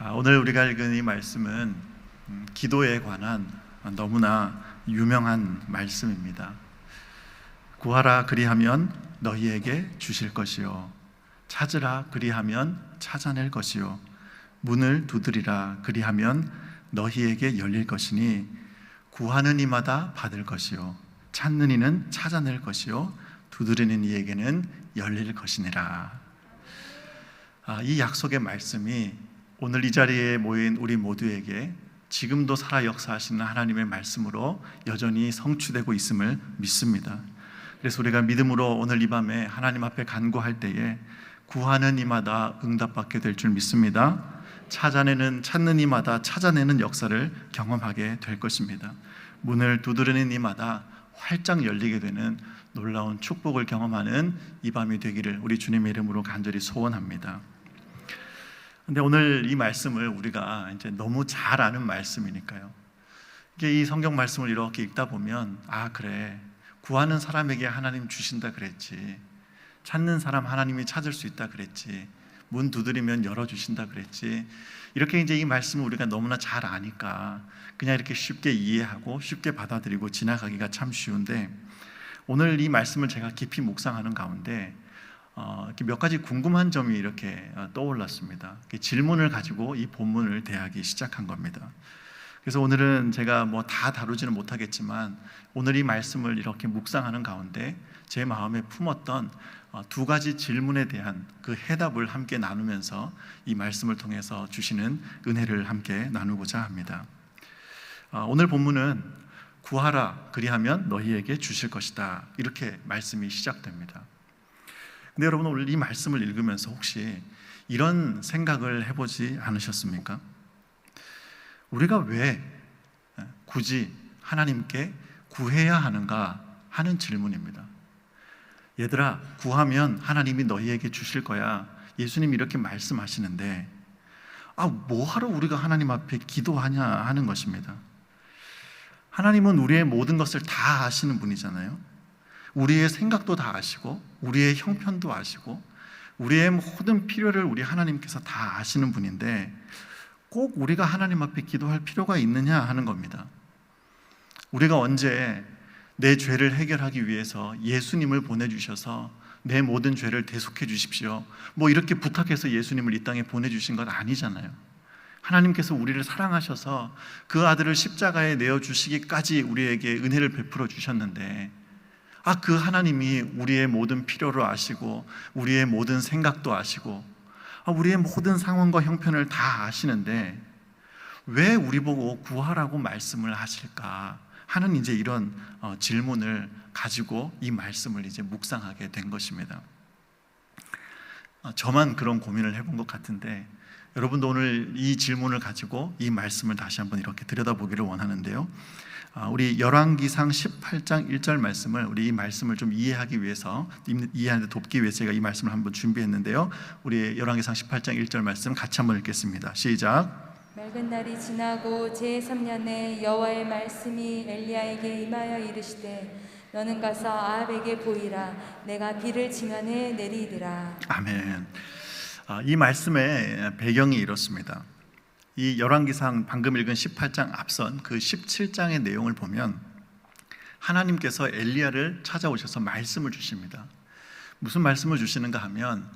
오늘 우리가 읽은 이 말씀은 기도에 관한 너무나 유명한 말씀입니다. 구하라 그리하면 너희에게 주실 것이요 찾으라 그리하면 찾아낼 것이요 문을 두드리라 그리하면 너희에게 열릴 것이니 구하는 이마다 받을 것이요 찾는 이는 찾아낼 것이요 두드리는 이에게는 열릴 것이니라. 이 약속의 말씀이 오늘 이 자리에 모인 우리 모두에게 지금도 살아 역사하시는 하나님의 말씀으로 여전히 성취되고 있음을 믿습니다. 그래서 우리가 믿음으로 오늘 이 밤에 하나님 앞에 간구할 때에 구하는 이마다 응답받게 될 줄 믿습니다. 찾는 이마다 찾아내는 역사를 경험하게 될 것입니다. 문을 두드리는 이마다 활짝 열리게 되는 놀라운 축복을 경험하는 이 밤이 되기를 우리 주님의 이름으로 간절히 소원합니다. 근데 오늘 이 말씀을 우리가 이제 너무 잘 아는 말씀이니까요. 이게 이 성경 말씀을 이렇게 읽다 보면 그래, 구하는 사람에게 하나님 주신다 그랬지, 찾는 사람 하나님이 찾을 수 있다 그랬지, 문 두드리면 열어주신다 그랬지, 이렇게 이제 이 말씀을 우리가 너무나 잘 아니까 그냥 이렇게 쉽게 이해하고 쉽게 받아들이고 지나가기가 참 쉬운데, 오늘 이 말씀을 제가 깊이 묵상하는 가운데 몇 가지 궁금한 점이 이렇게 떠올랐습니다. 질문을 가지고 이 본문을 대하기 시작한 겁니다. 그래서 오늘은 제가 다 다루지는 못하겠지만 오늘 이 말씀을 이렇게 묵상하는 가운데 제 마음에 품었던 두 가지 질문에 대한 그 해답을 함께 나누면서 이 말씀을 통해서 주시는 은혜를 함께 나누고자 합니다. 오늘 본문은 구하라 그리하면 너희에게 주실 것이다, 이렇게 말씀이 시작됩니다. 근데 여러분, 오늘 이 말씀을 읽으면서 혹시 이런 생각을 해보지 않으셨습니까? 우리가 왜 굳이 하나님께 구해야 하는가 하는 질문입니다. 얘들아, 구하면 하나님이 너희에게 주실 거야, 예수님이 이렇게 말씀하시는데 뭐하러 우리가 하나님 앞에 기도하냐 하는 것입니다. 하나님은 우리의 모든 것을 다 아시는 분이잖아요. 우리의 생각도 다 아시고 우리의 형편도 아시고 우리의 모든 필요를 우리 하나님께서 다 아시는 분인데 꼭 우리가 하나님 앞에 기도할 필요가 있느냐 하는 겁니다. 우리가 언제 내 죄를 해결하기 위해서 예수님을 보내주셔서 내 모든 죄를 대속해 주십시오, 이렇게 부탁해서 예수님을 이 땅에 보내주신 건 아니잖아요. 하나님께서 우리를 사랑하셔서 그 아들을 십자가에 내어주시기까지 우리에게 은혜를 베풀어 주셨는데 그 하나님이 우리의 모든 필요를 아시고 우리의 모든 생각도 아시고 우리의 모든 상황과 형편을 다 아시는데 왜 우리 보고 구하라고 말씀을 하실까 하는 이제 이런 질문을 가지고 이 말씀을 이제 묵상하게 된 것입니다. 저만 그런 고민을 해본 것 같은데 여러분도 오늘 이 질문을 가지고 이 말씀을 다시 한번 이렇게 들여다보기를 원하는데요. 우리 열왕기상 18장 1절 말씀을, 우리 이 말씀을 좀 이해하기 위해서, 이해하는 데 돕기 위해서 제가 이 말씀을 한번 준비했는데요. 우리 열왕기상 18장 1절 말씀 같이 한번 읽겠습니다. 시작. 맑은 날이 지나고 제3년에 여호와의 말씀이 엘리야에게 임하여 이르시되 너는 가서 아합에게 보이라, 내가 비를 지면에 내리리라. 아멘. 이 말씀의 배경이 이렇습니다. 이 열왕기상 방금 읽은 18장 앞선 그 17장의 내용을 보면 하나님께서 엘리야를 찾아오셔서 말씀을 주십니다. 무슨 말씀을 주시는가 하면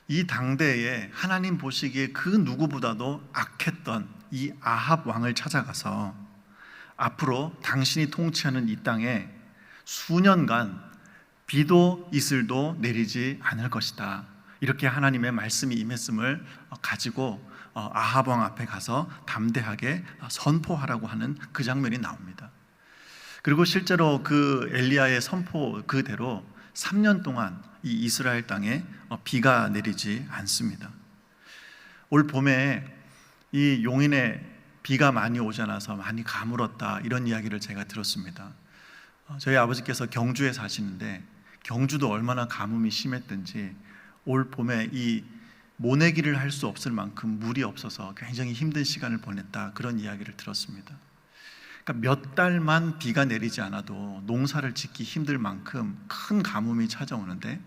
이 당대에 하나님 보시기에 그 누구보다도 악했던 이 아합 왕을 찾아가서 앞으로 당신이 통치하는 이 땅에 수년간 비도 이슬도 내리지 않을 것이다, 이렇게 하나님의 말씀이 임했음을 가지고 아합 왕 앞에 가서 담대하게 선포하라고 하는 그 장면이 나옵니다. 그리고 실제로 그 엘리야의 선포 그대로 3년 동안 이 이스라엘 땅에 비가 내리지 않습니다. 올 봄에 이 용인에 비가 많이 오지 않아서 많이 가물었다, 이런 이야기를 제가 들었습니다. 저희 아버지께서 경주에 사시는데 경주도 얼마나 가뭄이 심했든지 올 봄에 이 모내기를 할 수 없을 만큼 물이 없어서 굉장히 힘든 시간을 보냈다, 그런 이야기를 들었습니다. 그러니까 몇 달만 비가 내리지 않아도 농사를 짓기 힘들 만큼 큰 가뭄이 찾아오는데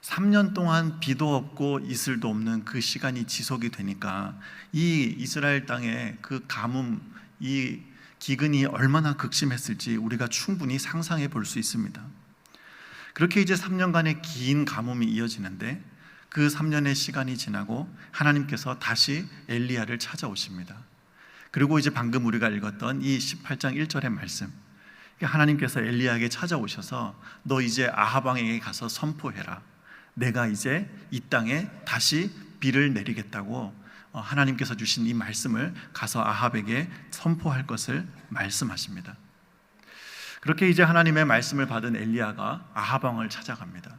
3년 동안 비도 없고 이슬도 없는 그 시간이 지속이 되니까 이 이스라엘 땅의 그 가뭄, 이 기근이 얼마나 극심했을지 우리가 충분히 상상해 볼 수 있습니다. 그렇게 이제 3년간의 긴 가뭄이 이어지는데 그 3년의 시간이 지나고 하나님께서 다시 엘리야를 찾아오십니다. 그리고 이제 방금 우리가 읽었던 이 18장 1절의 말씀, 하나님께서 엘리야에게 찾아오셔서 너 이제 아합 왕에게 가서 선포해라. 내가 이제 이 땅에 다시 비를 내리겠다고 하나님께서 주신 이 말씀을 가서 아합에게 선포할 것을 말씀하십니다. 그렇게 이제 하나님의 말씀을 받은 엘리야가 아합 왕을 찾아갑니다.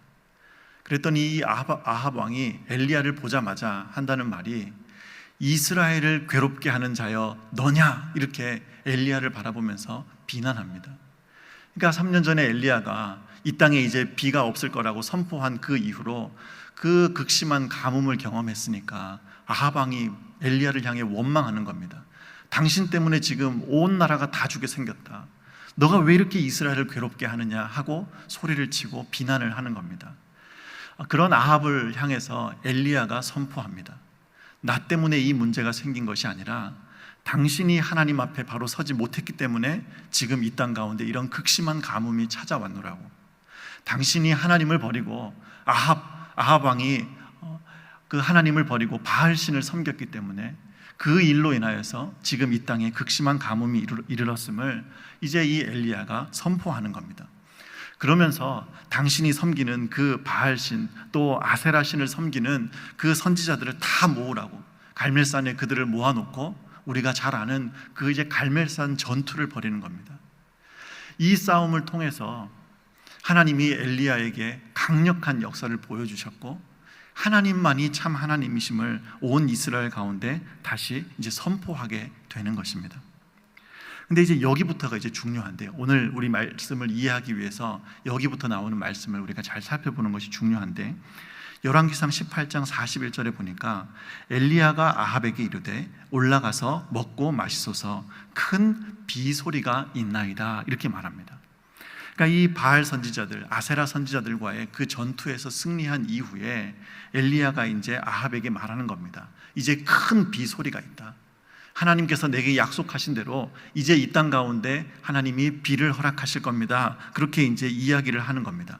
그랬더니 이 아합 왕이 엘리야를 보자마자 한다는 말이 이스라엘을 괴롭게 하는 자여 너냐, 이렇게 엘리야를 바라보면서 비난합니다. 그러니까 3년 전에 엘리야가 이 땅에 이제 비가 없을 거라고 선포한 그 이후로 그 극심한 가뭄을 경험했으니까 아합 왕이 엘리야를 향해 원망하는 겁니다. 당신 때문에 지금 온 나라가 다 죽게 생겼다. 너가 왜 이렇게 이스라엘을 괴롭게 하느냐 하고 소리를 치고 비난을 하는 겁니다. 그런 아합을 향해서 엘리야가 선포합니다. 나 때문에 이 문제가 생긴 것이 아니라 당신이 하나님 앞에 바로 서지 못했기 때문에 지금 이 땅 가운데 이런 극심한 가뭄이 찾아왔노라고. 당신이 하나님을 버리고 아합 왕이 그 하나님을 버리고 바알신을 섬겼기 때문에 그 일로 인하여서 지금 이 땅에 극심한 가뭄이 이르렀음을 이제 이 엘리야가 선포하는 겁니다. 그러면서 당신이 섬기는 그 바알신 또 아세라신을 섬기는 그 선지자들을 다 모으라고 갈멜산에 그들을 모아놓고 우리가 잘 아는 그 이제 갈멜산 전투를 벌이는 겁니다. 이 싸움을 통해서 하나님이 엘리야에게 강력한 역사를 보여주셨고 하나님만이 참 하나님이심을 온 이스라엘 가운데 다시 이제 선포하게 되는 것입니다. 근데 이제 여기부터가 이제 중요한데요. 오늘 우리 말씀을 이해하기 위해서 여기부터 나오는 말씀을 우리가 잘 살펴보는 것이 중요한데 열왕기상 18장 41절에 보니까 엘리야가 아합에게 이르되 올라가서 먹고 마시소서 큰 비소리가 있나이다 이렇게 말합니다. 그러니까 이 바알 선지자들, 아세라 선지자들과의 그 전투에서 승리한 이후에 엘리야가 이제 아합에게 말하는 겁니다. 이제 큰 비소리가 있다. 하나님께서 내게 약속하신 대로 이제 이 땅 가운데 하나님이 비를 허락하실 겁니다. 그렇게 이제 이야기를 하는 겁니다.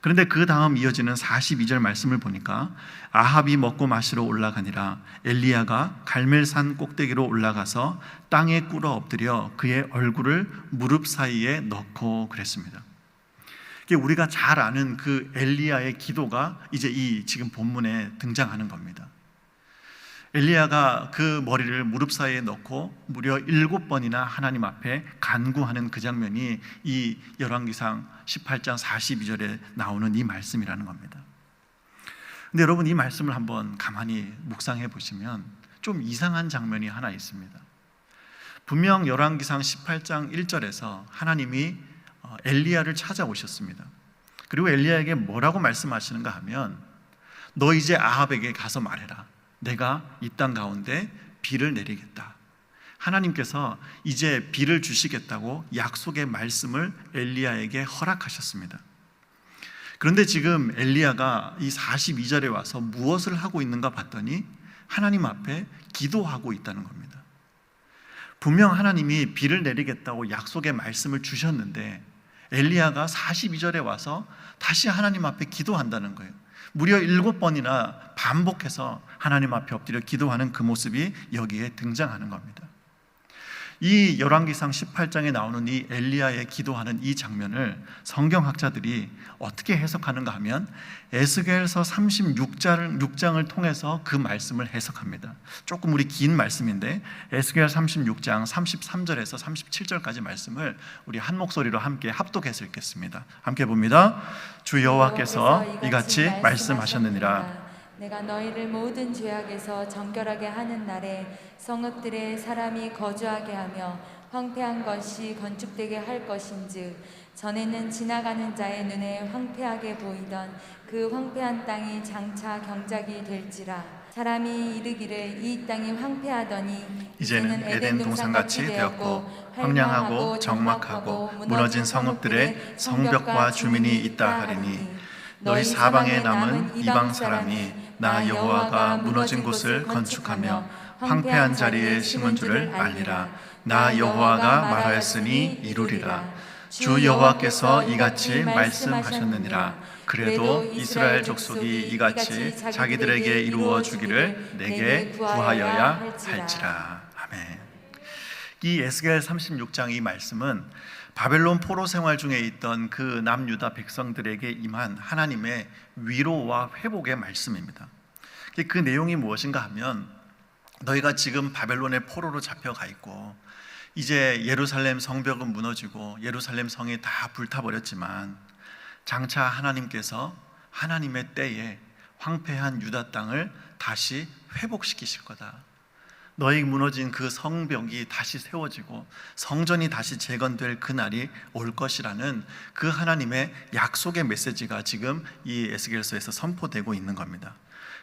그런데 그 다음 이어지는 42절 말씀을 보니까 아합이 먹고 마시러 올라가니라 엘리야가 갈멜산 꼭대기로 올라가서 땅에 꿇어 엎드려 그의 얼굴을 무릎 사이에 넣고 그랬습니다. 우리가 잘 아는 그 엘리야의 기도가 이제 이 지금 본문에 등장하는 겁니다. 엘리야가 그 머리를 무릎 사이에 넣고 무려 7번이나 하나님 앞에 간구하는 그 장면이 이 열왕기상 18장 42절에 나오는 이 말씀이라는 겁니다. 근데 여러분 이 말씀을 한번 가만히 묵상해 보시면 좀 이상한 장면이 하나 있습니다. 분명 열왕기상 18장 1절에서 하나님이 엘리야를 찾아오셨습니다. 그리고 엘리야에게 뭐라고 말씀하시는가 하면 너 이제 아합에게 가서 말해라. 내가 이 땅 가운데 비를 내리겠다. 하나님께서 이제 비를 주시겠다고 약속의 말씀을 엘리야에게 허락하셨습니다. 그런데 지금 엘리야가 이 42절에 와서 무엇을 하고 있는가 봤더니 하나님 앞에 기도하고 있다는 겁니다. 분명 하나님이 비를 내리겠다고 약속의 말씀을 주셨는데 엘리야가 42절에 와서 다시 하나님 앞에 기도한다는 거예요. 무려 7번이나 반복해서 하나님 앞에 엎드려 기도하는 그 모습이 여기에 등장하는 겁니다. 이 열왕기상 18장에 나오는 이 엘리야의 기도하는 이 장면을 성경학자들이 어떻게 해석하는가 하면 에스겔서 36장을 통해서 그 말씀을 해석합니다. 조금 우리 긴 말씀인데 에스겔 36장 33절에서 37절까지 말씀을 우리 한 목소리로 함께 합독해서 읽겠습니다. 함께 봅니다. 주 여호와께서 이같이 말씀하셨느니라. 내가 너희를 모든 죄악에서 정결하게 하는 날에 성읍들에 사람이 거주하게 하며 황폐한 것이 건축되게 할 것인즉 전에는 지나가는 자의 눈에 황폐하게 보이던 그 황폐한 땅이 장차 경작이 될지라. 사람이 이르기를 이 땅이 황폐하더니 이제는 에덴 동산같이 되었고 황량하고 적막하고 무너진 성읍들에 성벽과 주민이 있다 하리니 너희 사방에 남은 이방 사람이 나 여호와가 무너진 곳을 건축하며 황폐한 자리에 심은 줄을 알리라. 나 여호와가 말하였으니 이루리라. 주 여호와께서 이같이 말씀하셨느니라. 그래도 이스라엘 족속이 이같이 자기들에게 이루어 주기를 내게 구하여야 할지라. 아멘. 이 에스겔 36장 이 말씀은 바벨론 포로 생활 중에 있던 그 남유다 백성들에게 임한 하나님의 위로와 회복의 말씀입니다. 그 내용이 무엇인가 하면, 너희가 지금 바벨론의 포로로 잡혀가 있고 이제 예루살렘 성벽은 무너지고 예루살렘 성이 다 불타버렸지만 장차 하나님께서 하나님의 때에 황폐한 유다 땅을 다시 회복시키실 거다. 너희 무너진 그 성벽이 다시 세워지고 성전이 다시 재건될 그날이 올 것이라는 그 하나님의 약속의 메시지가 지금 이 에스겔서에서 선포되고 있는 겁니다.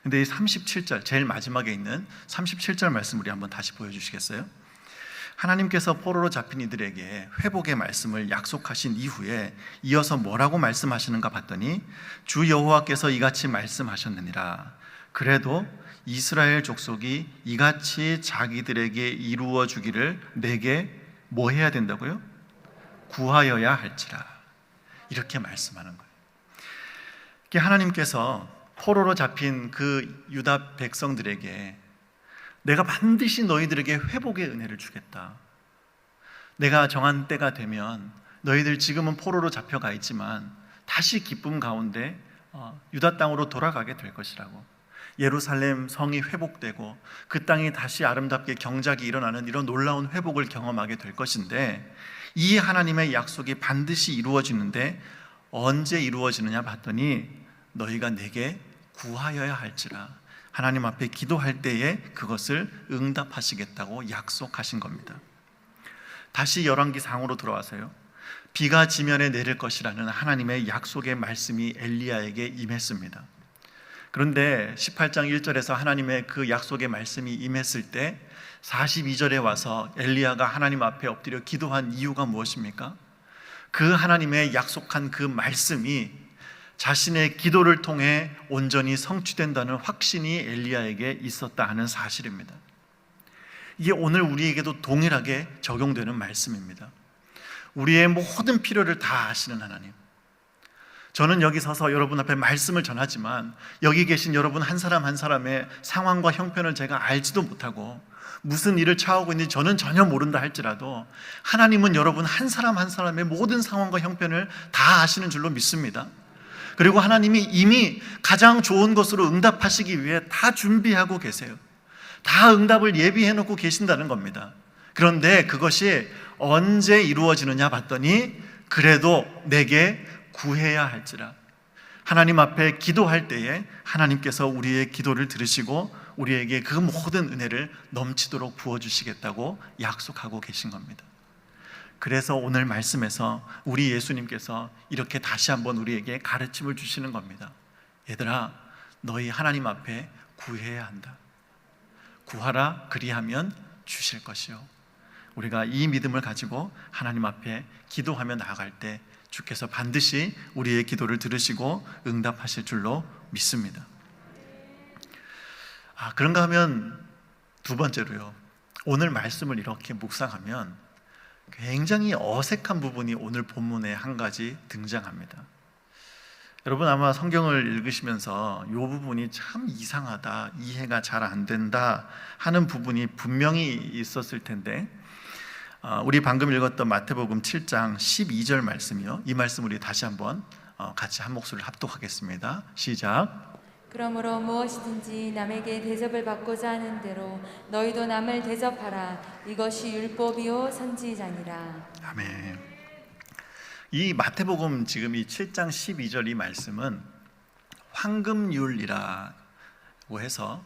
근데 이 37절, 제일 마지막에 있는 37절 말씀 우리 한번 다시 보여주시겠어요? 하나님께서 포로로 잡힌 이들에게 회복의 말씀을 약속하신 이후에 이어서 뭐라고 말씀하시는가 봤더니, 주 여호와께서 이같이 말씀하셨느니라. 그래도 이스라엘 족속이 이같이 자기들에게 이루어 주기를 내게 뭐 해야 된다고요? 구하여야 할지라. 이렇게 말씀하는 거예요. 하나님께서 포로로 잡힌 그 유다 백성들에게 내가 반드시 너희들에게 회복의 은혜를 주겠다. 내가 정한 때가 되면 너희들 지금은 포로로 잡혀가 있지만 다시 기쁨 가운데 유다 땅으로 돌아가게 될 것이라고. 예루살렘 성이 회복되고 그 땅이 다시 아름답게 경작이 일어나는 이런 놀라운 회복을 경험하게 될 것인데, 이 하나님의 약속이 반드시 이루어지는데 언제 이루어지느냐 봤더니 너희가 내게 구하여야 할지라. 하나님 앞에 기도할 때에 그것을 응답하시겠다고 약속하신 겁니다. 다시 열왕기 상으로 돌아와서요, 비가 지면에 내릴 것이라는 하나님의 약속의 말씀이 엘리야에게 임했습니다. 그런데 18장 1절에서 하나님의 그 약속의 말씀이 임했을 때 42절에 와서 엘리야가 하나님 앞에 엎드려 기도한 이유가 무엇입니까? 그 하나님의 약속한 그 말씀이 자신의 기도를 통해 온전히 성취된다는 확신이 엘리야에게 있었다 하는 사실입니다. 이게 오늘 우리에게도 동일하게 적용되는 말씀입니다. 우리의 모든 필요를 다 아시는 하나님, 저는 여기 서서 여러분 앞에 말씀을 전하지만 여기 계신 여러분 한 사람 한 사람의 상황과 형편을 제가 알지도 못하고 무슨 일을 처하고 있는지 저는 전혀 모른다 할지라도 하나님은 여러분 한 사람 한 사람의 모든 상황과 형편을 다 아시는 줄로 믿습니다. 그리고 하나님이 이미 가장 좋은 것으로 응답하시기 위해 다 준비하고 계세요. 다 응답을 예비해 놓고 계신다는 겁니다. 그런데 그것이 언제 이루어지느냐 봤더니 그래도 내게 구해야 할지라. 하나님 앞에 기도할 때에 하나님께서 우리의 기도를 들으시고 우리에게 그 모든 은혜를 넘치도록 부어주시겠다고 약속하고 계신 겁니다. 그래서 오늘 말씀에서 우리 예수님께서 이렇게 다시 한번 우리에게 가르침을 주시는 겁니다. 얘들아, 너희 하나님 앞에 구해야 한다. 구하라, 그리하면 주실 것이요. 우리가 이 믿음을 가지고 하나님 앞에 기도하며 나아갈 때 주께서 반드시 우리의 기도를 들으시고 응답하실 줄로 믿습니다. 그런가 하면 두 번째로요, 오늘 말씀을 이렇게 묵상하면 굉장히 어색한 부분이 오늘 본문에 한 가지 등장합니다. 여러분 아마 성경을 읽으시면서 이 부분이 참 이상하다, 이해가 잘 안 된다 하는 부분이 분명히 있었을 텐데, 우리 방금 읽었던 마태복음 7장 12절 말씀이요, 이 말씀 우리 다시 한번 같이 한 목소리를 합독하겠습니다. 시작. 그러므로 무엇이든지 남에게 대접을 받고자 하는 대로 너희도 남을 대접하라. 이것이 율법이요 선지자니라. 아멘. 이 마태복음 지금 이 7장 12절 이 말씀은 황금율이라고 해서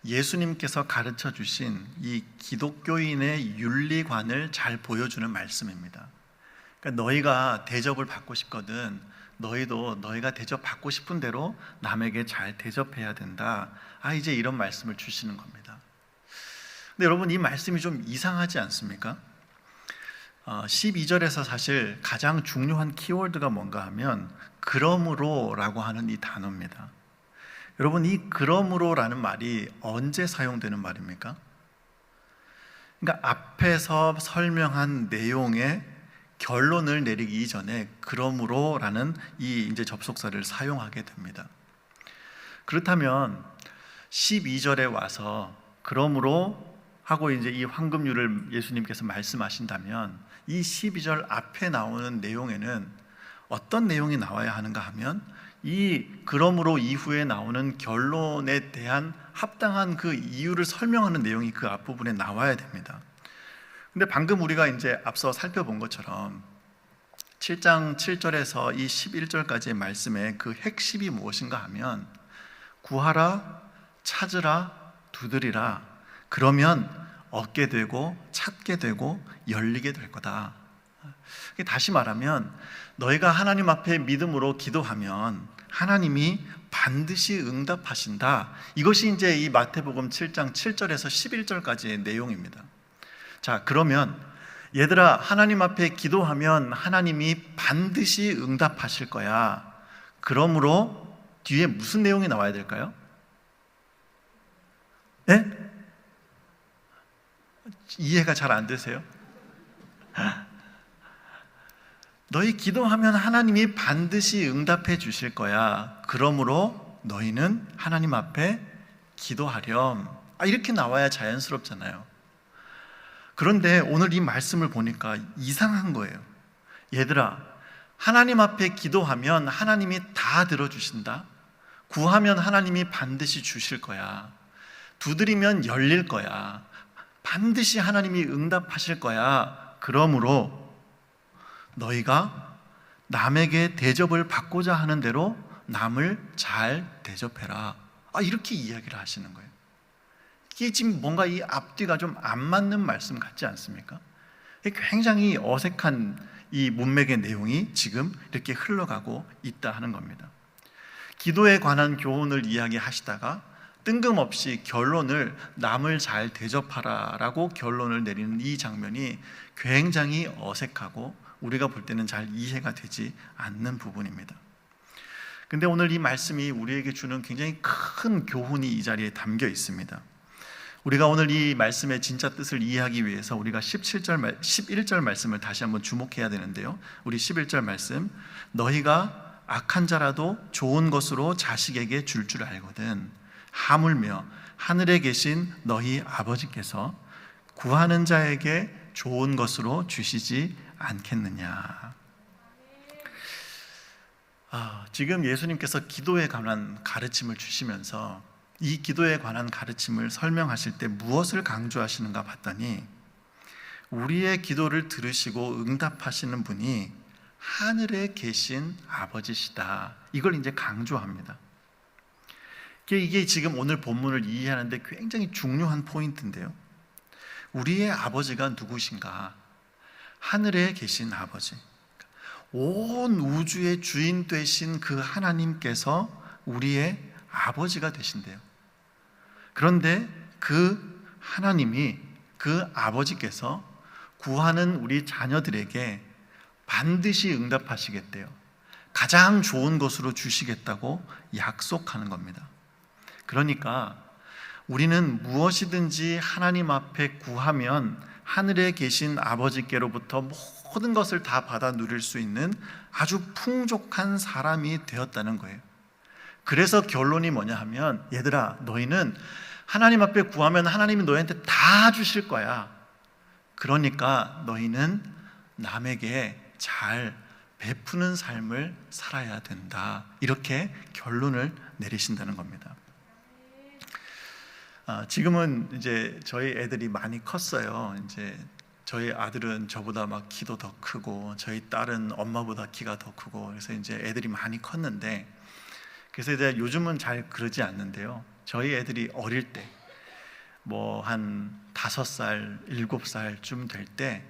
예수님께서 가르쳐 주신 이 기독교인의 윤리관을 잘 보여주는 말씀입니다. 그러니까 너희가 대접을 받고 싶거든 너희도 너희가 대접받고 싶은 대로 남에게 잘 대접해야 된다. 이제 이런 말씀을 주시는 겁니다. 근데 여러분 이 말씀이 좀 이상하지 않습니까? 12절에서 사실 가장 중요한 키워드가 뭔가 하면 그러므로라고 하는 이 단어입니다. 여러분, 이 그러므로라는 말이 언제 사용되는 말입니까? 그러니까 앞에서 설명한 내용의 결론을 내리기 이전에 그러므로라는 이 이제 접속사를 사용하게 됩니다. 그렇다면 12절에 와서 그러므로 하고 이제 이 황금률을 예수님께서 말씀하신다면 이 12절 앞에 나오는 내용에는 어떤 내용이 나와야 하는가 하면 이 그러므로 이후에 나오는 결론에 대한 합당한 그 이유를 설명하는 내용이 그 앞부분에 나와야 됩니다. 근데 방금 우리가 이제 앞서 살펴본 것처럼 7장 7절에서 이 11절까지의 말씀의 그 핵심이 무엇인가 하면 구하라, 찾으라, 두드리라. 그러면 얻게 되고 찾게 되고 열리게 될 거다. 다시 말하면 너희가 하나님 앞에 믿음으로 기도하면 하나님이 반드시 응답하신다. 이것이 이제 이 마태복음 7장 7절에서 11절까지의 내용입니다. 자, 그러면 얘들아, 하나님 앞에 기도하면 하나님이 반드시 응답하실 거야. 그러므로 뒤에 무슨 내용이 나와야 될까요? 네? 이해가 잘 안 되세요? 너희 기도하면 하나님이 반드시 응답해 주실 거야. 그러므로 너희는 하나님 앞에 기도하렴. 이렇게 나와야 자연스럽잖아요. 그런데 오늘 이 말씀을 보니까 이상한 거예요. 얘들아, 하나님 앞에 기도하면 하나님이 다 들어주신다. 구하면 하나님이 반드시 주실 거야. 두드리면 열릴 거야. 반드시 하나님이 응답하실 거야. 그러므로 너희가 남에게 대접을 받고자 하는 대로 남을 잘 대접해라. 이렇게 이야기를 하시는 거예요. 이게 지금 뭔가 이 앞뒤가 좀 안 맞는 말씀 같지 않습니까? 굉장히 어색한 이 문맥의 내용이 지금 이렇게 흘러가고 있다 하는 겁니다. 기도에 관한 교훈을 이야기하시다가 뜬금없이 결론을 남을 잘 대접하라라고 결론을 내리는 이 장면이 굉장히 어색하고 우리가 볼 때는 잘 이해가 되지 않는 부분입니다. 근데 오늘 이 말씀이 우리에게 주는 굉장히 큰 교훈이 이 자리에 담겨 있습니다. 우리가 오늘 이 말씀의 진짜 뜻을 이해하기 위해서 우리가 11절 말씀을 다시 한번 주목해야 되는데요. 우리 11절 말씀, 너희가 악한 자라도 좋은 것으로 자식에게 줄 줄 알거든 하물며 하늘에 계신 너희 아버지께서 구하는 자에게 좋은 것으로 주시지 않겠느냐. 지금 예수님께서 기도에 관한 가르침을 주시면서 이 기도에 관한 가르침을 설명하실 때 무엇을 강조하시는가 봤더니 우리의 기도를 들으시고 응답하시는 분이 하늘에 계신 아버지시다. 이걸 이제 강조합니다. 이게 지금 오늘 본문을 이해하는데 굉장히 중요한 포인트인데요. 우리의 아버지가 누구신가? 하늘에 계신 아버지. 온 우주의 주인 되신 그 하나님께서 우리의 아버지가 되신대요. 그런데 그 하나님이, 그 아버지께서 구하는 우리 자녀들에게 반드시 응답하시겠대요. 가장 좋은 것으로 주시겠다고 약속하는 겁니다. 그러니까 우리는 무엇이든지 하나님 앞에 구하면 하늘에 계신 아버지께로부터 모든 것을 다 받아 누릴 수 있는 아주 풍족한 사람이 되었다는 거예요. 그래서 결론이 뭐냐 하면 얘들아, 너희는 하나님 앞에 구하면 하나님이 너희한테 다 주실 거야. 그러니까 너희는 남에게 잘 베푸는 삶을 살아야 된다. 이렇게 결론을 내리신다는 겁니다. 지금은 이제 저희 애들이 많이 컸어요. 이제 저희 아들은 저보다 막 키도 더 크고 저희 딸은 엄마보다 키가 더 크고 그래서 이제 애들이 많이 컸는데 그래서 이제 요즘은 잘 그러지 않는데요. 저희 애들이 어릴 때 뭐 한 5살, 7살쯤 될 때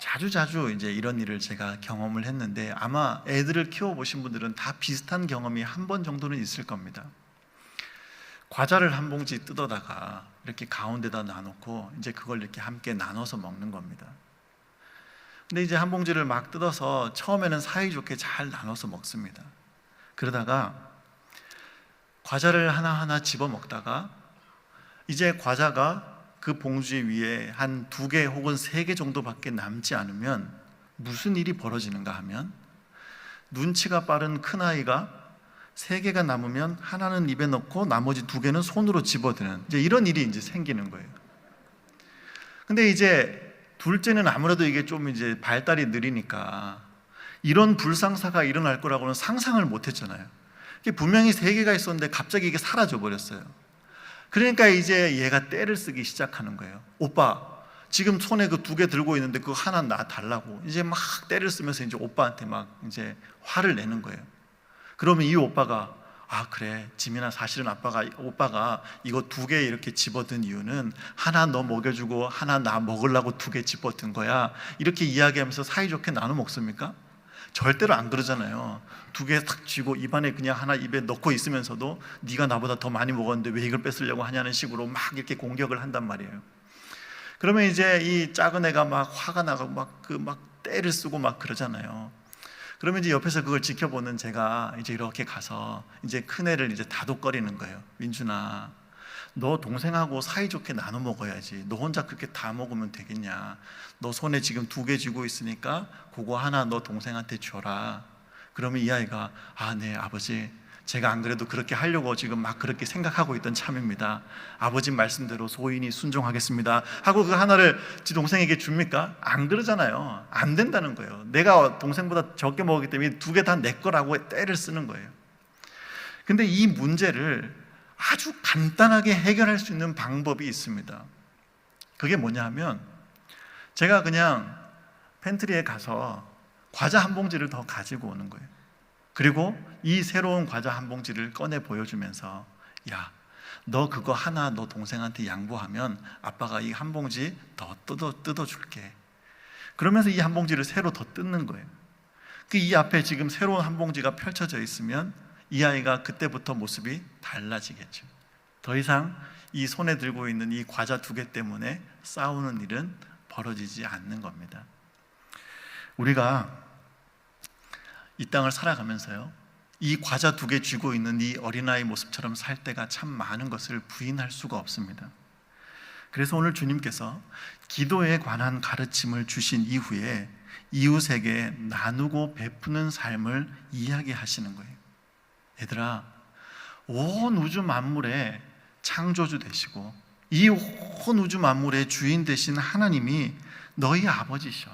자주자주 이제 이런 일을 제가 경험을 했는데 아마 애들을 키워보신 분들은 다 비슷한 경험이 한 번 정도는 있을 겁니다. 과자를 한 봉지 뜯어다가 이렇게 가운데다 놔놓고 이제 그걸 이렇게 함께 나눠서 먹는 겁니다. 근데 이제 한 봉지를 막 뜯어서 처음에는 사이좋게 잘 나눠서 먹습니다. 그러다가 과자를 하나하나 집어 먹다가 이제 과자가 그 봉지 위에 한 2개 혹은 3개 정도밖에 남지 않으면 무슨 일이 벌어지는가 하면, 눈치가 빠른 큰아이가 3개가 남으면 하나는 입에 넣고 나머지 2개는 손으로 집어드는 이제 이런 일이 이제 생기는 거예요. 근데 이제 둘째는 아무래도 이게 좀 이제 발달이 느리니까 이런 불상사가 일어날 거라고는 상상을 못 했잖아요. 이게 분명히 3개가 있었는데 갑자기 이게 사라져 버렸어요. 그러니까 이제 얘가 떼를 쓰기 시작하는 거예요. 오빠, 지금 손에 그 2개 들고 있는데 그거 하나 나 달라고 이제 막 떼를 쓰면서 이제 오빠한테 막 이제 화를 내는 거예요. 그러면 이 오빠가, 아 그래 지민아, 사실은 오빠가 이거 2개 이렇게 집어든 이유는 하나 너 먹여주고 하나 나 먹으려고 2개 집어든 거야, 이렇게 이야기하면서 사이좋게 나눠 먹습니까? 절대로 안 그러잖아요. 2개 탁 쥐고 입안에 그냥 하나 입에 넣고 있으면서도 네가 나보다 더 많이 먹었는데 왜 이걸 뺏으려고 하냐는 식으로 막 이렇게 공격을 한단 말이에요. 그러면 이제 이 작은 애가 막 화가 나고 막 떼를 쓰고 막 그러잖아요. 그러면 이제 옆에서 그걸 지켜보는 제가 이제 이렇게 가서 이제 큰 애를 이제 다독거리는 거예요. 민준아, 너 동생하고 사이좋게 나눠 먹어야지. 너 혼자 그렇게 다 먹으면 되겠냐? 너 손에 지금 2개 쥐고 있으니까 그거 하나 너 동생한테 줘라. 그러면 이 아이가, 아 네 아버지, 제가 안 그래도 그렇게 하려고 지금 막 그렇게 생각하고 있던 참입니다. 아버지 말씀대로 소인이 순종하겠습니다 하고 그 하나를 지 동생에게 줍니까? 안 그러잖아요. 안 된다는 거예요. 내가 동생보다 적게 먹었기 때문에 2개 다 내 거라고 떼를 쓰는 거예요. 근데 이 문제를 아주 간단하게 해결할 수 있는 방법이 있습니다. 그게 뭐냐 하면, 제가 그냥 팬트리에 가서 과자 한 봉지를 더 가지고 오는 거예요. 그리고 이 새로운 과자 한 봉지를 꺼내 보여주면서, 야, 너 그거 하나 너 동생한테 양보하면 아빠가 이 한 봉지 더 뜯어줄게. 그러면서 이 한 봉지를 새로 더 뜯는 거예요. 이 앞에 지금 새로운 한 봉지가 펼쳐져 있으면 이 아이가 그때부터 모습이 달라지겠죠. 더 이상 이 손에 들고 있는 이 과자 2개 때문에 싸우는 일은 벌어지지 않는 겁니다. 우리가 이 땅을 살아가면서요, 이 과자 2개 쥐고 있는 이 어린아이 모습처럼 살 때가 참 많은 것을 부인할 수가 없습니다. 그래서 오늘 주님께서 기도에 관한 가르침을 주신 이후에 이웃에게 나누고 베푸는 삶을 이야기하시는 거예요. 얘들아, 온 우주 만물의 창조주 되시고 이 온 우주 만물의 주인 되신 하나님이 너희 아버지셔.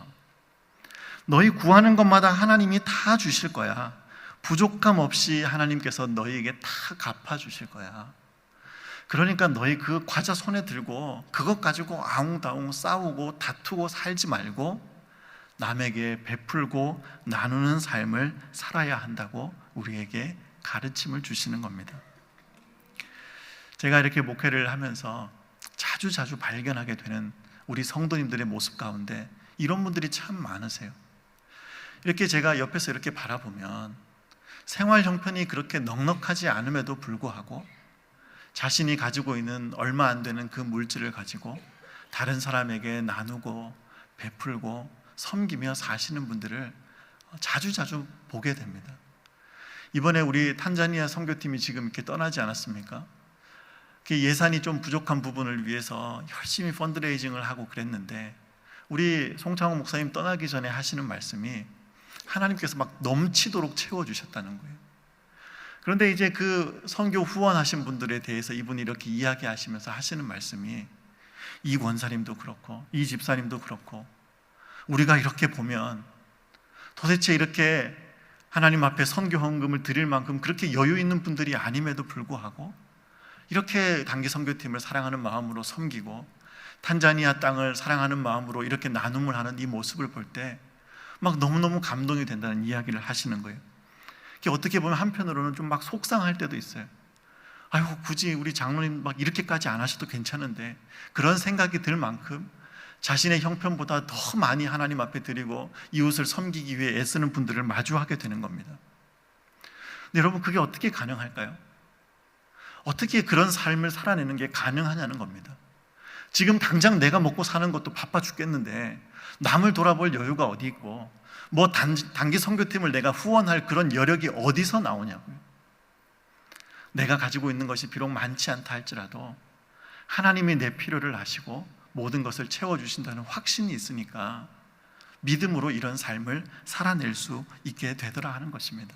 너희 구하는 것마다 하나님이 다 주실 거야. 부족함 없이 하나님께서 너희에게 다 갚아주실 거야. 그러니까 너희 그 과자 손에 들고 그것 가지고 아웅다웅 싸우고 다투고 살지 말고 남에게 베풀고 나누는 삶을 살아야 한다고 우리에게 가르침을 주시는 겁니다. 제가 이렇게 목회를 하면서 자주 발견하게 되는 우리 성도님들의 모습 가운데 이런 분들이 참 많으세요. 이렇게 제가 옆에서 이렇게 바라보면 생활 형편이 그렇게 넉넉하지 않음에도 불구하고 자신이 가지고 있는 얼마 안 되는 그 물질을 가지고 다른 사람에게 나누고 베풀고 섬기며 사시는 분들을 자주 보게 됩니다. 이번에 우리 탄자니아 선교팀이 지금 이렇게 떠나지 않았습니까? 예산이 좀 부족한 부분을 위해서 열심히 펀드레이징을 하고 그랬는데, 우리 송창호 목사님 떠나기 전에 하시는 말씀이 하나님께서 막 넘치도록 채워주셨다는 거예요. 그런데 이제 그 선교 후원하신 분들에 대해서 이분이 이렇게 이야기하시면서 하시는 말씀이, 이 권사님도 그렇고 이 집사님도 그렇고 우리가 이렇게 보면 도대체 이렇게 하나님 앞에 선교 헌금을 드릴 만큼 그렇게 여유 있는 분들이 아님에도 불구하고 이렇게 단기 선교팀을 사랑하는 마음으로 섬기고 탄자니아 땅을 사랑하는 마음으로 이렇게 나눔을 하는 이 모습을 볼 때 막 너무너무 감동이 된다는 이야기를 하시는 거예요. 어떻게 보면 한편으로는 좀 막 속상할 때도 있어요. 아유, 굳이 우리 장로님 막 이렇게까지 안 하셔도 괜찮은데, 그런 생각이 들 만큼 자신의 형편보다 더 많이 하나님 앞에 드리고 이웃을 섬기기 위해 애쓰는 분들을 마주하게 되는 겁니다. 근데 여러분, 그게 어떻게 가능할까요? 어떻게 그런 삶을 살아내는 게 가능하냐는 겁니다. 지금 당장 내가 먹고 사는 것도 바빠 죽겠는데 남을 돌아볼 여유가 어디 있고 뭐 단기 선교팀을 내가 후원할 그런 여력이 어디서 나오냐고요. 내가 가지고 있는 것이 비록 많지 않다 할지라도 하나님이 내 필요를 아시고 모든 것을 채워주신다는 확신이 있으니까 믿음으로 이런 삶을 살아낼 수 있게 되더라 하는 것입니다.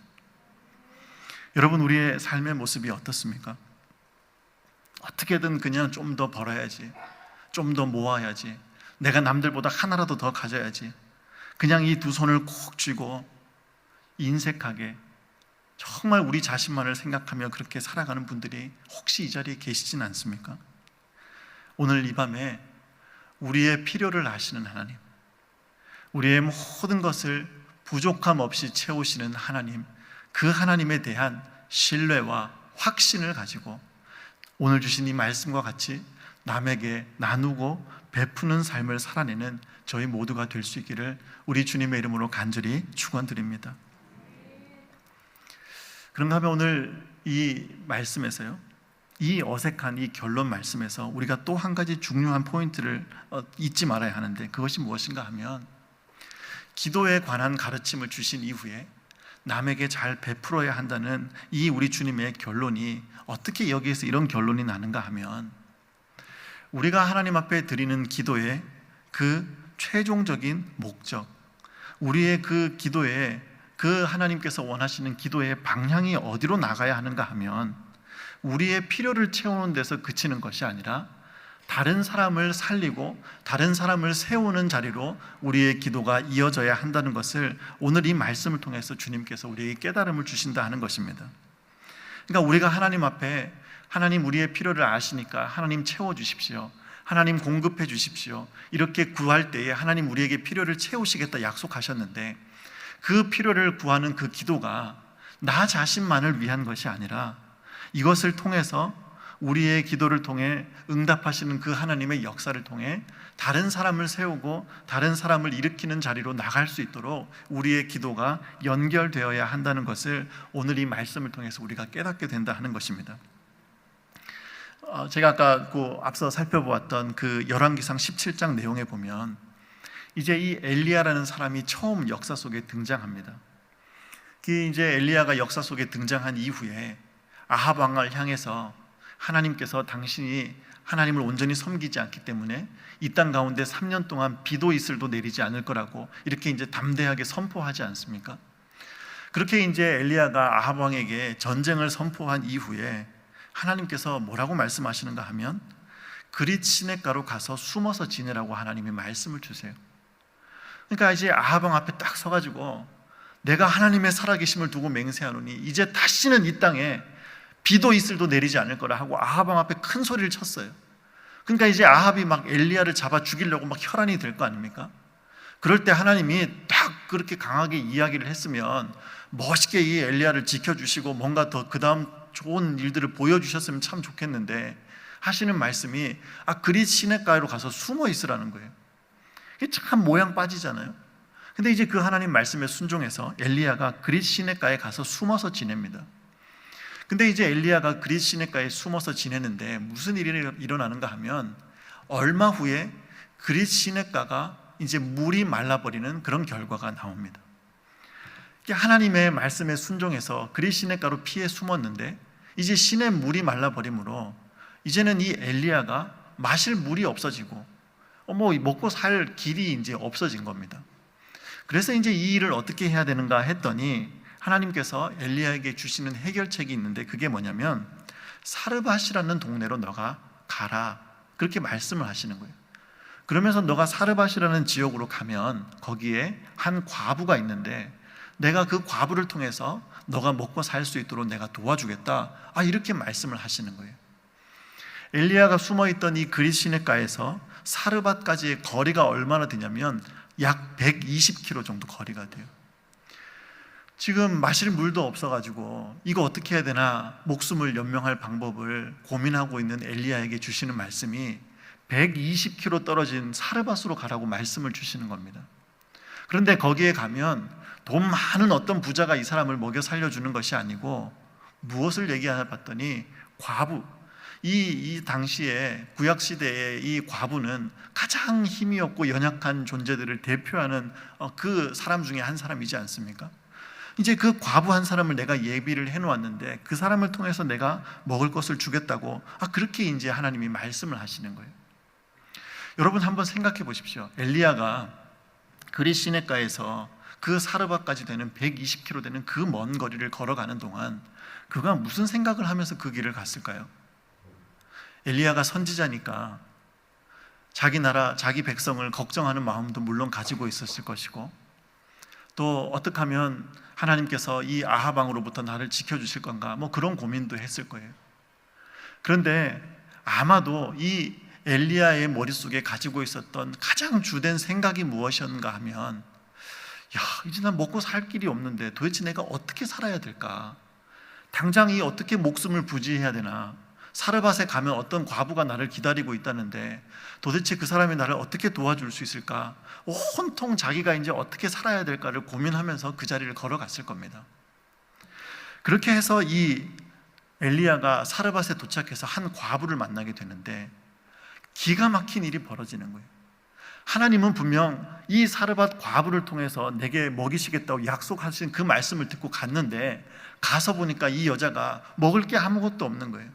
여러분, 우리의 삶의 모습이 어떻습니까? 어떻게든 그냥 좀 더 벌어야지, 좀 더 모아야지, 내가 남들보다 하나라도 더 가져야지, 그냥 이 두 손을 콕 쥐고 인색하게 정말 우리 자신만을 생각하며 그렇게 살아가는 분들이 혹시 이 자리에 계시진 않습니까? 오늘 이 밤에 우리의 필요를 아시는 하나님, 우리의 모든 것을 부족함 없이 채우시는 하나님, 그 하나님에 대한 신뢰와 확신을 가지고 오늘 주신 이 말씀과 같이 남에게 나누고 베푸는 삶을 살아내는 저희 모두가 될 수 있기를 우리 주님의 이름으로 간절히 축원드립니다. 그런가 하면 오늘 이 말씀에서요, 이 어색한 이 결론 말씀에서 우리가 또 한 가지 중요한 포인트를 잊지 말아야 하는데, 그것이 무엇인가 하면 기도에 관한 가르침을 주신 이후에 남에게 잘 베풀어야 한다는 이 우리 주님의 결론이 어떻게 여기에서 이런 결론이 나는가 하면, 우리가 하나님 앞에 드리는 기도의 그 최종적인 목적, 우리의 그 기도에 그 하나님께서 원하시는 기도의 방향이 어디로 나가야 하는가 하면 우리의 필요를 채우는 데서 그치는 것이 아니라 다른 사람을 살리고 다른 사람을 세우는 자리로 우리의 기도가 이어져야 한다는 것을 오늘 이 말씀을 통해서 주님께서 우리에게 깨달음을 주신다 하는 것입니다. 그러니까 우리가 하나님 앞에, 하나님 우리의 필요를 아시니까 하나님 채워주십시오, 하나님 공급해 주십시오, 이렇게 구할 때에 하나님 우리에게 필요를 채우시겠다 약속하셨는데, 그 필요를 구하는 그 기도가 나 자신만을 위한 것이 아니라 이것을 통해서 우리의 기도를 통해 응답하시는 그 하나님의 역사를 통해 다른 사람을 세우고 다른 사람을 일으키는 자리로 나갈 수 있도록 우리의 기도가 연결되어야 한다는 것을 오늘 이 말씀을 통해서 우리가 깨닫게 된다 하는 것입니다. 제가 아까 앞서 살펴보았던 그 열왕기상 17장 내용에 보면 이제 이 엘리야라는 사람이 처음 역사 속에 등장합니다. 이제 엘리야가 역사 속에 등장한 이후에 아합 왕을 향해서 하나님께서 당신이 하나님을 온전히 섬기지 않기 때문에 이 땅 가운데 3년 동안 비도 이슬도 내리지 않을 거라고 이렇게 이제 담대하게 선포하지 않습니까? 그렇게 이제 엘리야가 아합 왕에게 전쟁을 선포한 이후에 하나님께서 뭐라고 말씀하시는가 하면 그릿 시냇가로 가서 숨어서 지내라고 하나님이 말씀을 주세요. 그러니까 이제 아합 왕 앞에 딱 서가지고 내가 하나님의 살아계심을 두고 맹세하노니 이제 다시는 이 땅에 비도 이슬도 내리지 않을 거라 하고 아합 왕 앞에 큰 소리를 쳤어요. 그러니까 이제 아합이 막 엘리야를 잡아 죽이려고 막 혈안이 될 거 아닙니까? 그럴 때 하나님이 딱 그렇게 강하게 이야기를 했으면 멋있게 이 엘리야를 지켜주시고 뭔가 더 그 다음 좋은 일들을 보여주셨으면 참 좋겠는데 하시는 말씀이 그릿 시냇가로 가서 숨어 있으라는 거예요. 이게 참 모양 빠지잖아요. 근데 이제 그 하나님 말씀에 순종해서 엘리야가 그릿 시냇가에 가서 숨어서 지냅니다. 근데 이제 엘리야가 그릿 시냇가에 숨어서 지내는데 무슨 일이 일어나는가 하면 얼마 후에 그릿 시냇가가 이제 물이 말라버리는 그런 결과가 나옵니다. 하나님의 말씀에 순종해서 그릿 시냇가로 피해 숨었는데 이제 시냇 물이 말라버림으로 이제는 이 엘리야가 마실 물이 없어지고 먹고 살 길이 이제 없어진 겁니다. 그래서 이제 이 일을 어떻게 해야 되는가 했더니 하나님께서 엘리야에게 주시는 해결책이 있는데 그게 뭐냐면 사르밧이라는 동네로 너가 가라, 그렇게 말씀을 하시는 거예요. 그러면서 너가 사르밧이라는 지역으로 가면 거기에 한 과부가 있는데 내가 그 과부를 통해서 너가 먹고 살 수 있도록 내가 도와주겠다, 이렇게 말씀을 하시는 거예요. 엘리야가 숨어있던 이 그릿 시냇가에서 사르밧까지의 거리가 얼마나 되냐면 약 120km 정도 거리가 돼요. 지금 마실 물도 없어가지고 이거 어떻게 해야 되나 목숨을 연명할 방법을 고민하고 있는 엘리야에게 주시는 말씀이 120km 떨어진 사르밧으로 가라고 말씀을 주시는 겁니다. 그런데 거기에 가면 돈 많은 어떤 부자가 이 사람을 먹여 살려주는 것이 아니고 무엇을 얘기하나 봤더니 과부, 이 당시에 구약 시대의 이 과부는 가장 힘이 없고 연약한 존재들을 대표하는 그 사람 중에 한 사람이지 않습니까? 이제 그 과부 한 사람을 내가 예비를 해놓았는데 그 사람을 통해서 내가 먹을 것을 주겠다고 그렇게 이제 하나님이 말씀을 하시는 거예요. 여러분 한번 생각해 보십시오. 엘리야가 그릿 시내가에서 그 사르밧까지 되는 120km 되는 그 먼 거리를 걸어가는 동안 그가 무슨 생각을 하면서 그 길을 갔을까요? 엘리야가 선지자니까 자기 나라, 자기 백성을 걱정하는 마음도 물론 가지고 있었을 것이고, 또 어떻게 하면 하나님께서 이 아합 왕으로부터 나를 지켜주실 건가, 그런 고민도 했을 거예요. 그런데 아마도 이 엘리야의 머릿속에 가지고 있었던 가장 주된 생각이 무엇이었는가 하면, 이제 난 먹고 살 길이 없는데 도대체 내가 어떻게 살아야 될까? 당장 어떻게 목숨을 부지해야 되나? 사르밧에 가면 어떤 과부가 나를 기다리고 있다는데 도대체 그 사람이 나를 어떻게 도와줄 수 있을까? 온통 자기가 이제 어떻게 살아야 될까를 고민하면서 그 자리를 걸어갔을 겁니다. 그렇게 해서 이 엘리야가 사르밧에 도착해서 한 과부를 만나게 되는데 기가 막힌 일이 벌어지는 거예요. 하나님은 분명 이 사르밧 과부를 통해서 내게 먹이시겠다고 약속하신 그 말씀을 듣고 갔는데, 가서 보니까 이 여자가 먹을 게 아무것도 없는 거예요.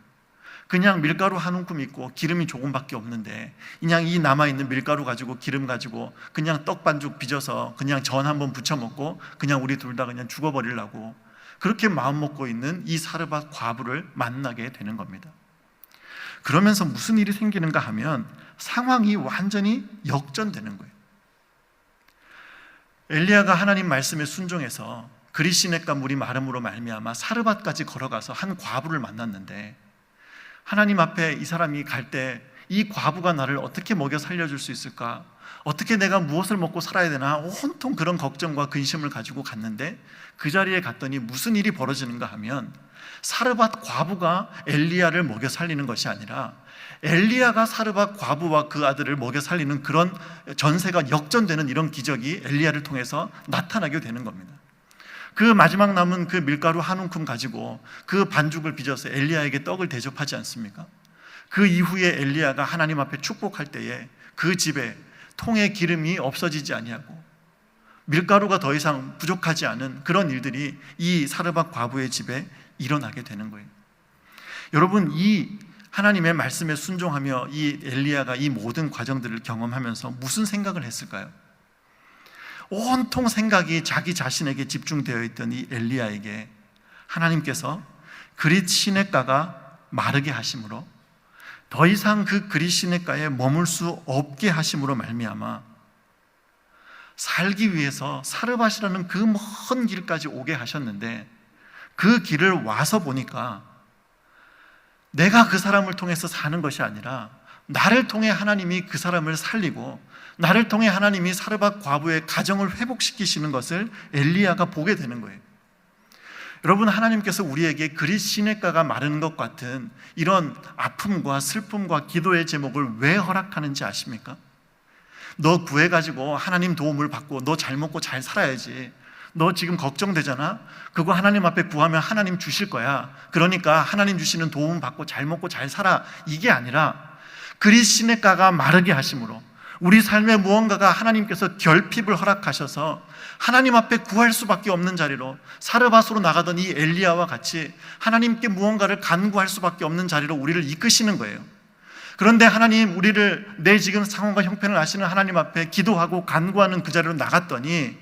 그냥 밀가루 한 움큼 있고 기름이 조금밖에 없는데, 그냥 이 남아있는 밀가루 가지고 기름 가지고 그냥 떡 반죽 빚어서 그냥 전 한번 부쳐 먹고 그냥 우리 둘 다 그냥 죽어버리려고 그렇게 마음 먹고 있는 이 사르밧 과부를 만나게 되는 겁니다. 그러면서 무슨 일이 생기는가 하면 상황이 완전히 역전되는 거예요. 엘리야가 하나님 말씀에 순종해서 그릿 시내가 물이 마름으로 말미암아 사르밧까지 걸어가서 한 과부를 만났는데, 하나님 앞에 이 사람이 갈 때 이 과부가 나를 어떻게 먹여 살려줄 수 있을까? 어떻게 내가 무엇을 먹고 살아야 되나? 온통 그런 걱정과 근심을 가지고 갔는데, 그 자리에 갔더니 무슨 일이 벌어지는가 하면 사르밧 과부가 엘리야를 먹여 살리는 것이 아니라 엘리야가 사르밧 과부와 그 아들을 먹여 살리는 그런 전세가 역전되는 이런 기적이 엘리야를 통해서 나타나게 되는 겁니다. 그 마지막 남은 그 밀가루 한 움큼 가지고 그 반죽을 빚어서 엘리야에게 떡을 대접하지 않습니까? 그 이후에 엘리야가 하나님 앞에 축복할 때에 그 집에 통에 기름이 없어지지 아니하고 밀가루가 더 이상 부족하지 않은 그런 일들이 이 사르밧 과부의 집에 일어나게 되는 거예요. 여러분, 이 하나님의 말씀에 순종하며 이 엘리야가 이 모든 과정들을 경험하면서 무슨 생각을 했을까요? 온통 생각이 자기 자신에게 집중되어 있던 이 엘리야에게 하나님께서 그릿 시내가가 마르게 하심으로, 더 이상 그 그릿 시내가에 머물 수 없게 하심으로 말미암아 살기 위해서 사르밧이라는 그 먼 길까지 오게 하셨는데, 그 길을 와서 보니까 내가 그 사람을 통해서 사는 것이 아니라 나를 통해 하나님이 그 사람을 살리고 나를 통해 하나님이 사르밧 과부의 가정을 회복시키시는 것을 엘리야가 보게 되는 거예요. 여러분, 하나님께서 우리에게 그릿 시내가가 마르는 것 같은 이런 아픔과 슬픔과 기도의 제목을 왜 허락하는지 아십니까? 너 구해가지고 하나님 도움을 받고 너 잘 먹고 잘 살아야지. 너 지금 걱정되잖아? 그거 하나님 앞에 구하면 하나님 주실 거야. 그러니까 하나님 주시는 도움 받고 잘 먹고 잘 살아. 이게 아니라 그릿 시내가가 마르게 하심으로 우리 삶에 무언가가 하나님께서 결핍을 허락하셔서 하나님 앞에 구할 수밖에 없는 자리로, 사르밧으로 나가던 이 엘리야와 같이 하나님께 무언가를 간구할 수밖에 없는 자리로 우리를 이끄시는 거예요. 그런데 하나님, 우리를 내 지금 상황과 형편을 아시는 하나님 앞에 기도하고 간구하는 그 자리로 나갔더니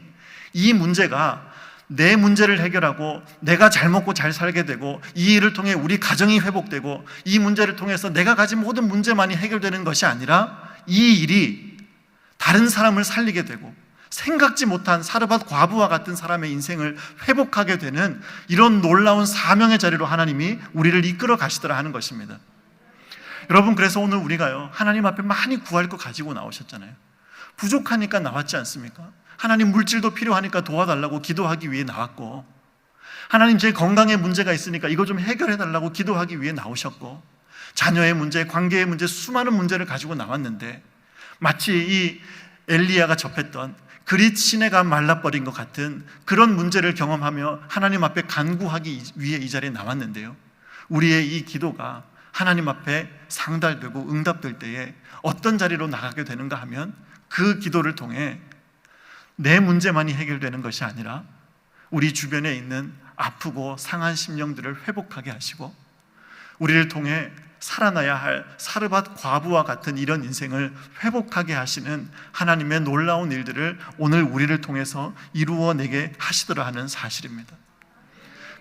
이 문제가 내 문제를 해결하고 내가 잘 먹고 잘 살게 되고 이 일을 통해 우리 가정이 회복되고 이 문제를 통해서 내가 가진 모든 문제만이 해결되는 것이 아니라 이 일이 다른 사람을 살리게 되고 생각지 못한 사르밧 과부와 같은 사람의 인생을 회복하게 되는 이런 놀라운 사명의 자리로 하나님이 우리를 이끌어 가시더라 하는 것입니다. 여러분, 그래서 오늘 우리가요, 하나님 앞에 많이 구할 거 가지고 나오셨잖아요. 부족하니까 나왔지 않습니까? 하나님, 물질도 필요하니까 도와달라고 기도하기 위해 나왔고, 하나님, 제 건강에 문제가 있으니까 이거 좀 해결해달라고 기도하기 위해 나오셨고, 자녀의 문제, 관계의 문제, 수많은 문제를 가지고 나왔는데 마치 이 엘리야가 접했던 그릿 시내가 말라버린 것 같은 그런 문제를 경험하며 하나님 앞에 간구하기 위해 이 자리에 나왔는데요, 우리의 이 기도가 하나님 앞에 상달되고 응답될 때에 어떤 자리로 나가게 되는가 하면 그 기도를 통해 내 문제만이 해결되는 것이 아니라 우리 주변에 있는 아프고 상한 심령들을 회복하게 하시고 우리를 통해 살아나야 할 사르밧 과부와 같은 이런 인생을 회복하게 하시는 하나님의 놀라운 일들을 오늘 우리를 통해서 이루어내게 하시더라 하는 사실입니다.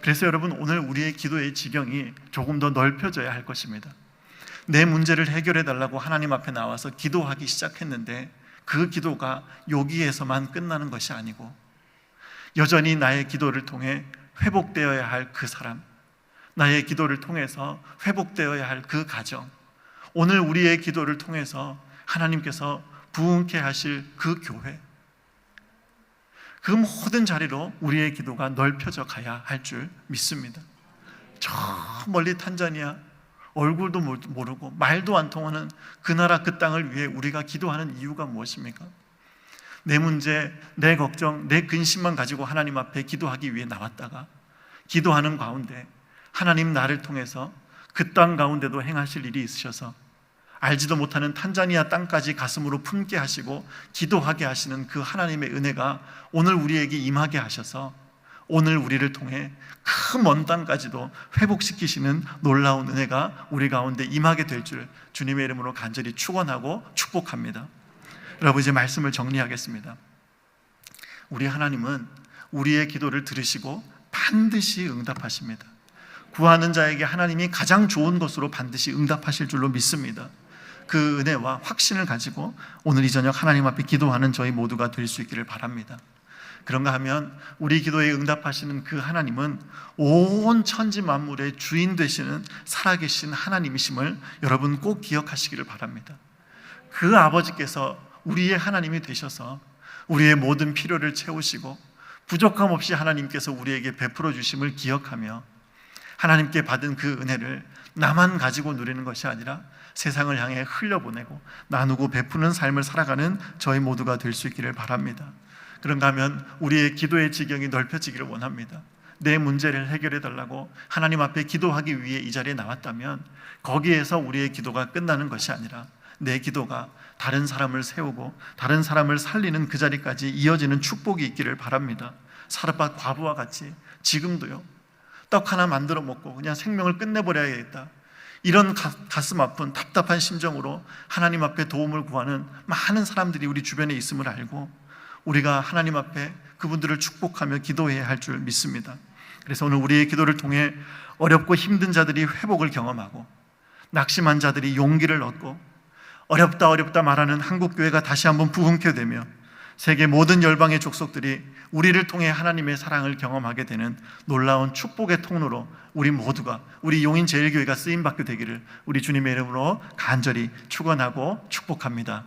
그래서 여러분, 오늘 우리의 기도의 지경이 조금 더 넓혀져야 할 것입니다. 내 문제를 해결해 달라고 하나님 앞에 나와서 기도하기 시작했는데 그 기도가 여기에서만 끝나는 것이 아니고 여전히 나의 기도를 통해 회복되어야 할 그 사람, 나의 기도를 통해서 회복되어야 할 그 가정, 오늘 우리의 기도를 통해서 하나님께서 부흥케 하실 그 교회, 그 모든 자리로 우리의 기도가 넓혀져 가야 할 줄 믿습니다. 저 멀리 탄자니아, 얼굴도 모르고 말도 안 통하는 그 나라 그 땅을 위해 우리가 기도하는 이유가 무엇입니까? 내 문제, 내 걱정, 내 근심만 가지고 하나님 앞에 기도하기 위해 나왔다가 기도하는 가운데 하나님 나를 통해서 그 땅 가운데도 행하실 일이 있으셔서 알지도 못하는 탄자니아 땅까지 가슴으로 품게 하시고 기도하게 하시는 그 하나님의 은혜가 오늘 우리에게 임하게 하셔서 오늘 우리를 통해 그 먼 땅까지도 회복시키시는 놀라운 은혜가 우리 가운데 임하게 될 줄 주님의 이름으로 간절히 축원하고 축복합니다. 여러분, 이제 말씀을 정리하겠습니다. 우리 하나님은 우리의 기도를 들으시고 반드시 응답하십니다. 구하는 자에게 하나님이 가장 좋은 것으로 반드시 응답하실 줄로 믿습니다. 그 은혜와 확신을 가지고 오늘 이 저녁 하나님 앞에 기도하는 저희 모두가 될 수 있기를 바랍니다. 그런가 하면 우리 기도에 응답하시는 그 하나님은 온 천지 만물의 주인 되시는 살아계신 하나님이심을 여러분 꼭 기억하시기를 바랍니다. 그 아버지께서 우리의 하나님이 되셔서 우리의 모든 필요를 채우시고 부족함 없이 하나님께서 우리에게 베풀어 주심을 기억하며 하나님께 받은 그 은혜를 나만 가지고 누리는 것이 아니라 세상을 향해 흘려보내고 나누고 베푸는 삶을 살아가는 저희 모두가 될 수 있기를 바랍니다. 그런가 하면 우리의 기도의 지경이 넓혀지기를 원합니다. 내 문제를 해결해 달라고 하나님 앞에 기도하기 위해 이 자리에 나왔다면 거기에서 우리의 기도가 끝나는 것이 아니라 내 기도가 다른 사람을 세우고 다른 사람을 살리는 그 자리까지 이어지는 축복이 있기를 바랍니다. 사르밧 과부와 같이 지금도요, 떡 하나 만들어 먹고 그냥 생명을 끝내버려야겠다, 이런 가슴 아픈 답답한 심정으로 하나님 앞에 도움을 구하는 많은 사람들이 우리 주변에 있음을 알고 우리가 하나님 앞에 그분들을 축복하며 기도해야 할 줄 믿습니다. 그래서 오늘 우리의 기도를 통해 어렵고 힘든 자들이 회복을 경험하고 낙심한 자들이 용기를 얻고 어렵다 말하는 한국교회가 다시 한번 부흥케 되며 세계 모든 열방의 족속들이 우리를 통해 하나님의 사랑을 경험하게 되는 놀라운 축복의 통로로 우리 모두가, 우리 용인제일교회가 쓰임받게 되기를 우리 주님의 이름으로 간절히 축원하고 축복합니다.